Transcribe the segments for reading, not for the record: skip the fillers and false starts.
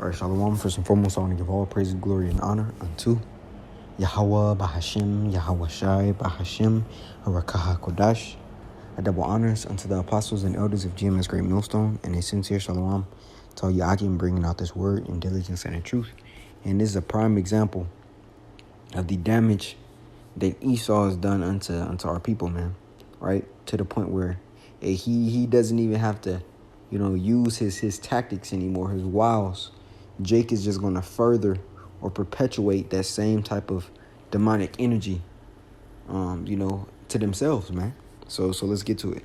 All right, Shalom. First and foremost, I want to give all praise, glory, and honor unto Yahweh, Bahashim, Yahweh Shai, Bahashim, Harakaha Kodash. A double honors unto the apostles and elders of GMS Great Millstone, and a sincere Shalom to all Yakim bringing out this word in diligence and in truth. And this is a prime example of the damage that Esau has done unto our people, man. Right? To the point where he doesn't even have to, use his tactics anymore, his wiles. Jake is just going to further or perpetuate that same type of demonic energy, to themselves, man. So let's get to it.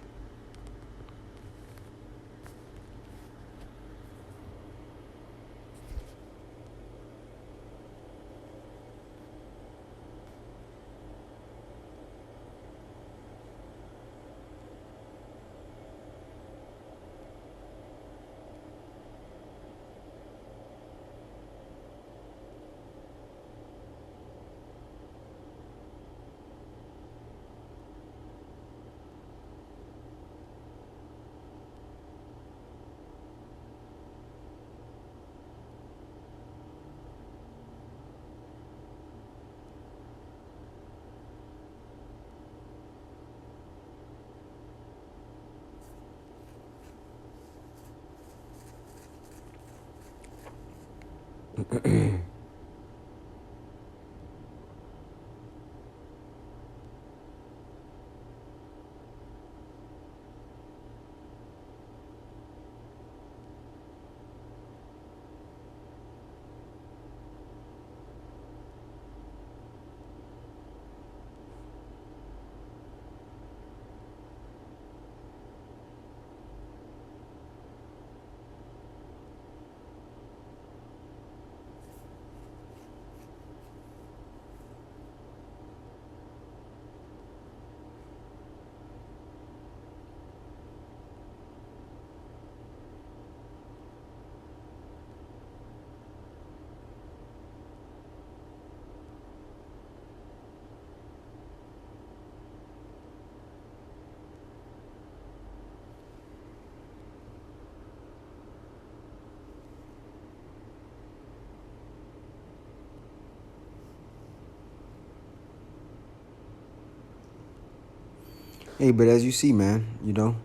Hey, but as you see, man, and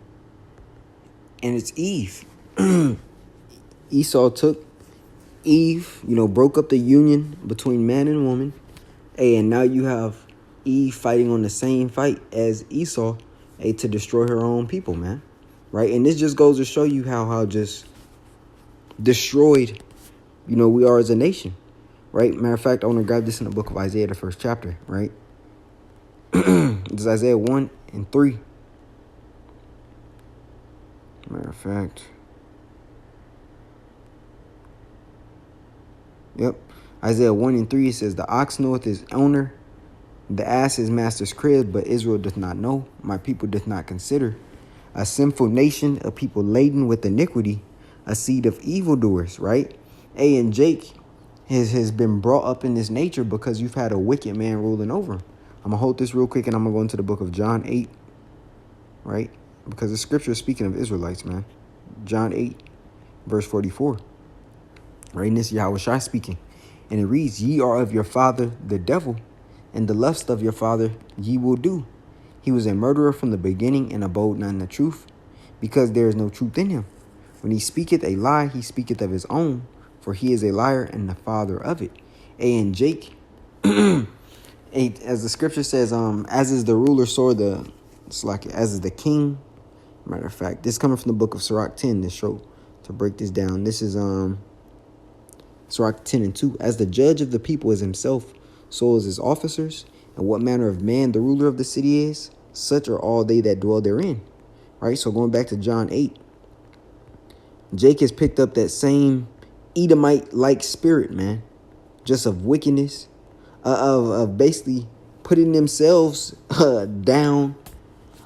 it's Eve. Esau took Eve, broke up the union between man and woman. Hey, and now you have Eve fighting on the same fight as Esau, to destroy her own people, man. Right? And this just goes to show you how just destroyed, we are as a nation. Right? Matter of fact, I want to grab this in the book of Isaiah, the first chapter, right? This is Isaiah 1 and 3. Matter of fact. Yep. Isaiah 1 and 3 says, the ox knoweth his owner, the ass his master's crib, but Israel doth not know. My people doth not consider. A sinful nation, a people laden with iniquity, a seed of evildoers, right? And Jake has been brought up in this nature because you've had a wicked man ruling over him. I'm going to hold this real quick and I'm going to go into the book of John 8, right? Because the scripture is speaking of Israelites, man. John 8, verse 44. Right? And this is Yahweh Shai speaking. And it reads, ye are of your father, the devil, and the lust of your father ye will do. He was a murderer from the beginning and abode not in the truth, because there is no truth in him. When he speaketh a lie, he speaketh of his own, for he is a liar and the father of it. And Jake, as the scripture says, as is the ruler, so as is the king. Matter of fact, this coming from the book of Sirach 10, this show, to break this down. This is Sirach 10 and 2. As the judge of the people is himself, so is his officers, and what manner of man the ruler of the city is, such are all they that dwell therein. Right? So going back to John 8, Jake has picked up that same Edomite-like spirit, man, just of wickedness, of basically putting themselves down,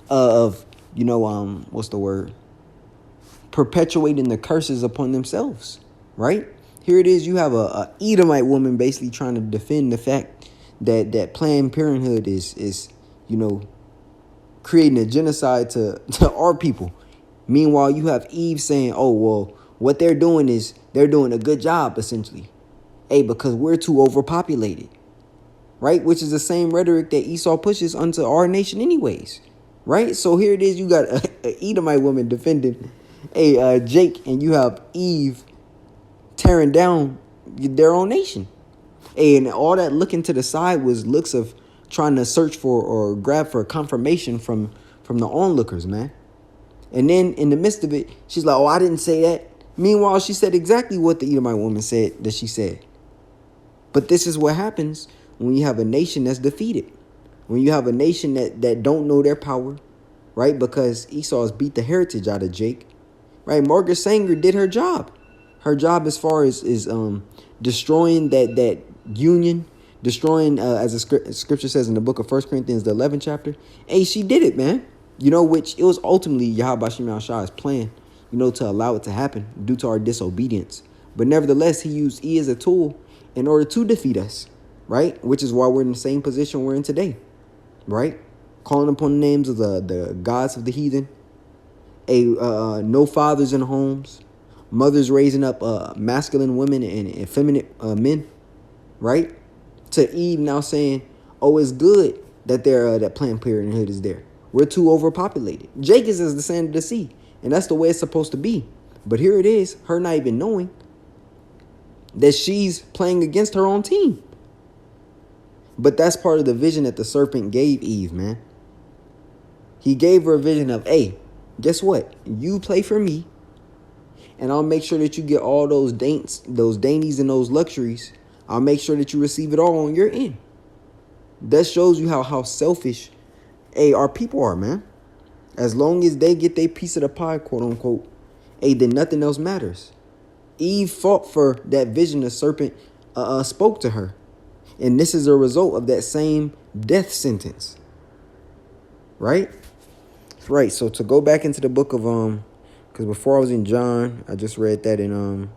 what's the word? Perpetuating the curses upon themselves, right? Here it is. You have a Edomite woman basically trying to defend the fact that Planned Parenthood is creating a genocide to our people. Meanwhile, you have Eve saying, oh, What they're doing is they're doing a good job, essentially. Hey, because we're too overpopulated, right? Which is the same rhetoric that Esau pushes onto our nation anyways, right? So here it is. You got a Edomite woman defending Jake, and you have Eve tearing down their own nation. And all that looking to the side was looks of trying to search for or grab for confirmation from the onlookers, man. And then in the midst of it, she's like, oh, I didn't say that. Meanwhile, she said exactly what the Edomite woman said that she said. But this is what happens when you have a nation that's defeated. When you have a nation that don't know their power, right? Because Esau has beat the heritage out of Jake, right? Margaret Sanger did her job. Her job as far as is destroying that union, destroying, as the scripture says in the book of 1 Corinthians, the 11th chapter. Hey, she did it, man. You know, which it was ultimately Yahweh Shem Shai's plan, you know, to allow it to happen due to our disobedience. But nevertheless, he used E as a tool in order to defeat us, right? Which is why we're in the same position we're in today, right? Calling upon the names of the gods of the heathen, no fathers in homes, mothers raising up masculine women and effeminate men, right? To Eve now saying, oh, it's good that that Planned Parenthood is there. We're too overpopulated. Jake is as the sand of the sea, and that's the way it's supposed to be. But here it is, her not even knowing that she's playing against her own team. But that's part of the vision that the serpent gave Eve, man. He gave her a vision of, hey, guess what? You play for me, and I'll make sure that you get all those dainties and those luxuries. I'll make sure that you receive it all on your end. That shows you how selfish our people are, man. As long as they get their piece of the pie, quote unquote, then nothing else matters. Eve fought for that vision the serpent spoke to her. And this is a result of that same death sentence. Right? Right. So to go back into the book of because before I was in John, I just read that in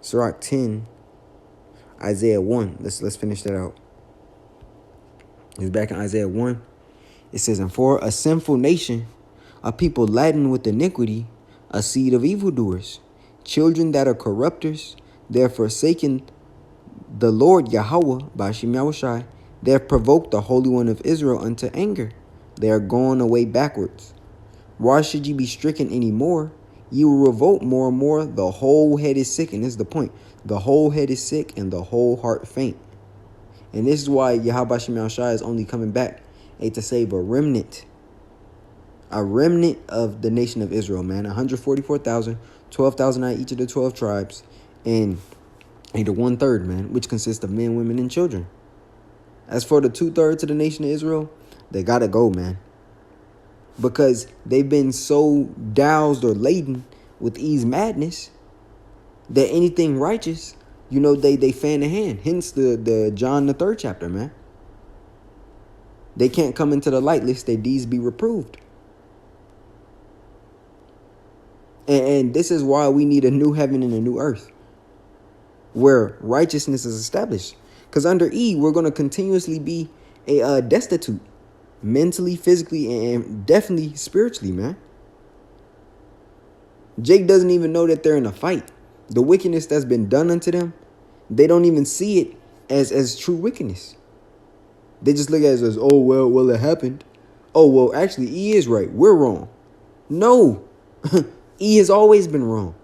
Sirach 10, Isaiah 1. Let's finish that out. It's back in Isaiah 1. It says, and for a sinful nation, a people laden with iniquity, a seed of evildoers, children that are corrupters, they have forsaken the Lord Yahweh, Bashim Yahushai, they have provoked the Holy One of Israel unto anger. They are going away backwards. Why should ye be stricken any more? You will revolt more and more. The whole head is sick. And this is the point. The whole head is sick and the whole heart faint. And this is why Yahweh Shem Yahushai is only coming back to save a remnant. A remnant of the nation of Israel, man. 144,000, 12,000 out of each of the 12 tribes. And the 1/3, man, which consists of men, women, and children. As for the 2/3 of the nation of Israel, they got to go, man. Because they've been so doused or laden with Eve's madness that anything righteous, you know, they fan the hand. Hence the John the 3rd chapter, man. They can't come into the light lest their deeds be reproved. And this is why we need a new heaven and a new earth, where righteousness is established. Because under Eve, we're going to continuously be destitute, mentally, physically, and definitely spiritually, man. Jake doesn't even know that they're in a fight. The wickedness that's been done unto them, they don't even see it as true wickedness. They just look at it as, oh, well, it happened. Oh, well, actually, E is right. We're wrong. No. E has always been wrong.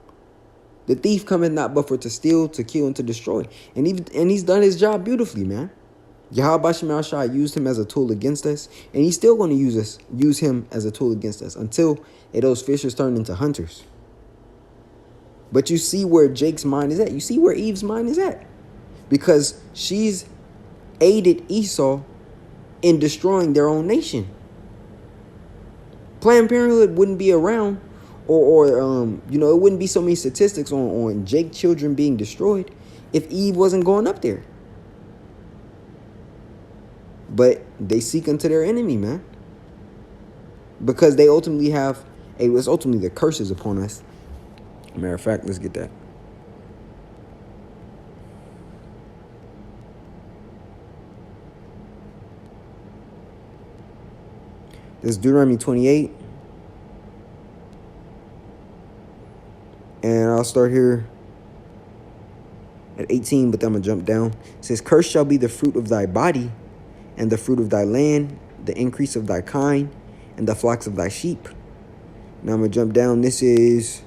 The thief cometh not but for to steal, to kill, and to destroy. And he's done his job beautifully, man. Yahweh Shem Yahushai used him as a tool against us, and he's still going to use him as a tool against us until those fishers turn into hunters. But you see where Jake's mind is at. You see where Eve's mind is at. Because she's aided Esau in destroying their own nation. Planned Parenthood wouldn't be around, or it wouldn't be so many statistics on Jake children being destroyed if Eve wasn't going up there. But they seek unto their enemy, man. Because they ultimately it's ultimately the curses upon us. Matter of fact, let's get that. This is Deuteronomy 28. And I'll start here at 18, but then I'm going to jump down. It says, cursed shall be the fruit of thy body, and the fruit of thy land, the increase of thy kind, and the flocks of thy sheep. Now I'm going to jump down. This is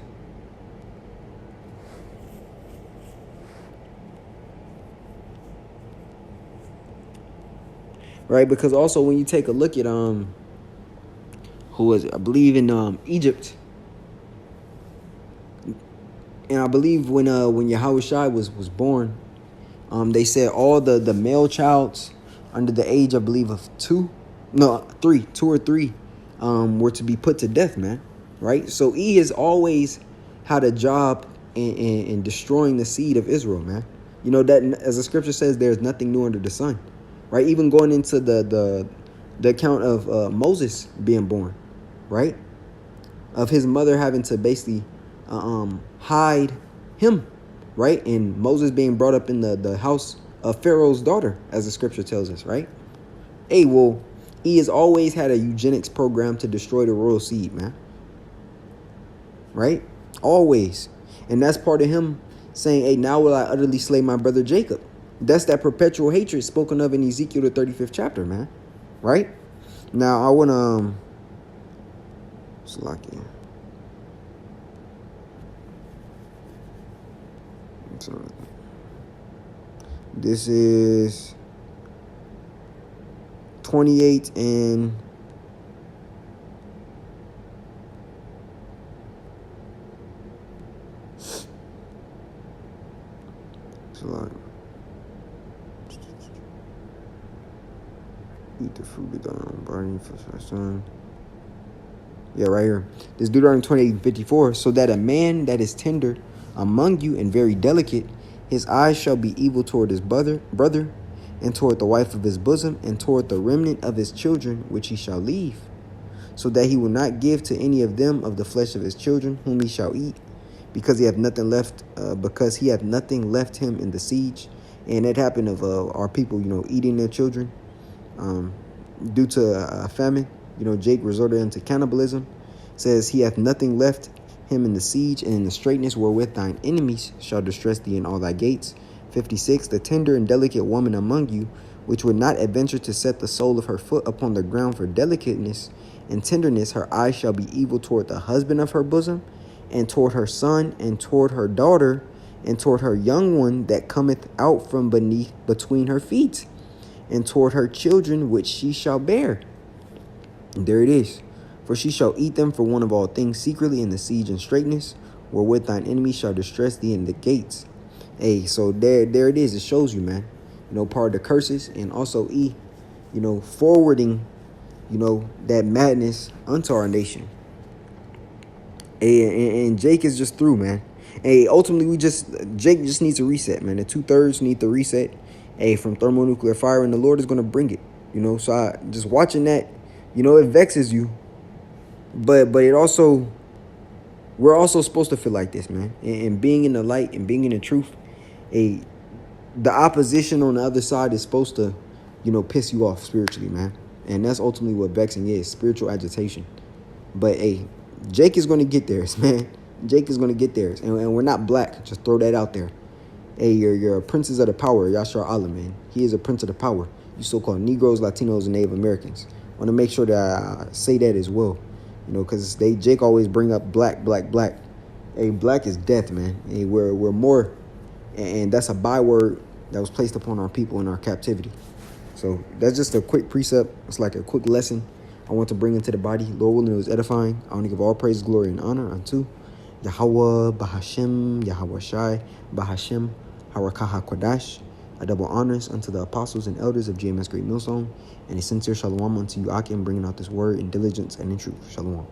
right, because also when you take a look at who was it? I believe in Egypt. And I believe when Yahushua was born, they said all the male childs under the age, I believe, of two or three, were to be put to death, man. Right? So he has always had a job in destroying the seed of Israel, man. You know that, as the scripture says, there's nothing new under the sun. Right? Even going into the account of Moses being born, right? Of his mother having to basically hide him, right? And Moses being brought up in the house of Pharaoh's daughter, as the scripture tells us, right? Hey, well, he has always had a eugenics program to destroy the royal seed, man. Right? Always. And that's part of him saying, hey, now will I utterly slay my brother Jacob. That's that perpetual hatred spoken of in Ezekiel, the 35th chapter, man. Right? Now, I want to... Slakia. So, this is 28 and... Eat the fruit of thy own body for thy son. Yeah, right here. This Deuteronomy 28:54. So that a man that is tender among you and very delicate, his eyes shall be evil toward his brother, and toward the wife of his bosom, and toward the remnant of his children, which he shall leave, so that he will not give to any of them of the flesh of his children, whom he shall eat, because he hath nothing left, him in the siege. And it happened of our people, eating their children due to a famine. Jake resorted into cannibalism. It says, he hath nothing left him in the siege, and in the straitness wherewith thine enemies shall distress thee in all thy gates. 56. The tender and delicate woman among you, which would not adventure to set the sole of her foot upon the ground for delicateness and tenderness, her eyes shall be evil toward the husband of her bosom, and toward her son, and toward her daughter, and toward her young one that cometh out from between her feet, and toward her children which she shall bear. And there it is. For she shall eat them for one of all things secretly in the siege and straitness, wherewith thine enemy shall distress thee in the gates. Hey, so there it is. It shows you, man. Part of the curses, and also forwarding, that madness unto our nation. Hey, and Jake is just through, man. Hey, ultimately, Jake just needs a reset, man. The 2/3 need to reset. Hey, from thermonuclear fire, and the Lord is going to bring it. So I just watching that, it vexes you. But it also, we're also supposed to feel like this, man. And being in the light and being in the truth, the opposition on the other side is supposed to, piss you off spiritually, man. And that's ultimately what vexing is, spiritual agitation. But, hey, Jake is going to get theirs, man. Jake is going to get theirs. And we're not black. Just throw that out there. Hey, you're a princess of the power, Yashar Allah, man. He is a prince of the power. You so-called Negroes, Latinos, and Native Americans. I want to make sure that I say that as well. Because Jake always bring up black. Hey, black is death, man. Hey, we're more, and that's a byword that was placed upon our people in our captivity. So that's just a quick precept. It's like a quick lesson I want to bring into the body. Lord willing, it was edifying. I want to give all praise, glory, and honor unto Yahweh, Bahashem, Yahweh Shai, Bahashem, Harakah HaKodash. A double honors unto the apostles and elders of GMS Great Millstone, and a sincere shalom unto you, Akim, bringing out this word in diligence and in truth. Shalom.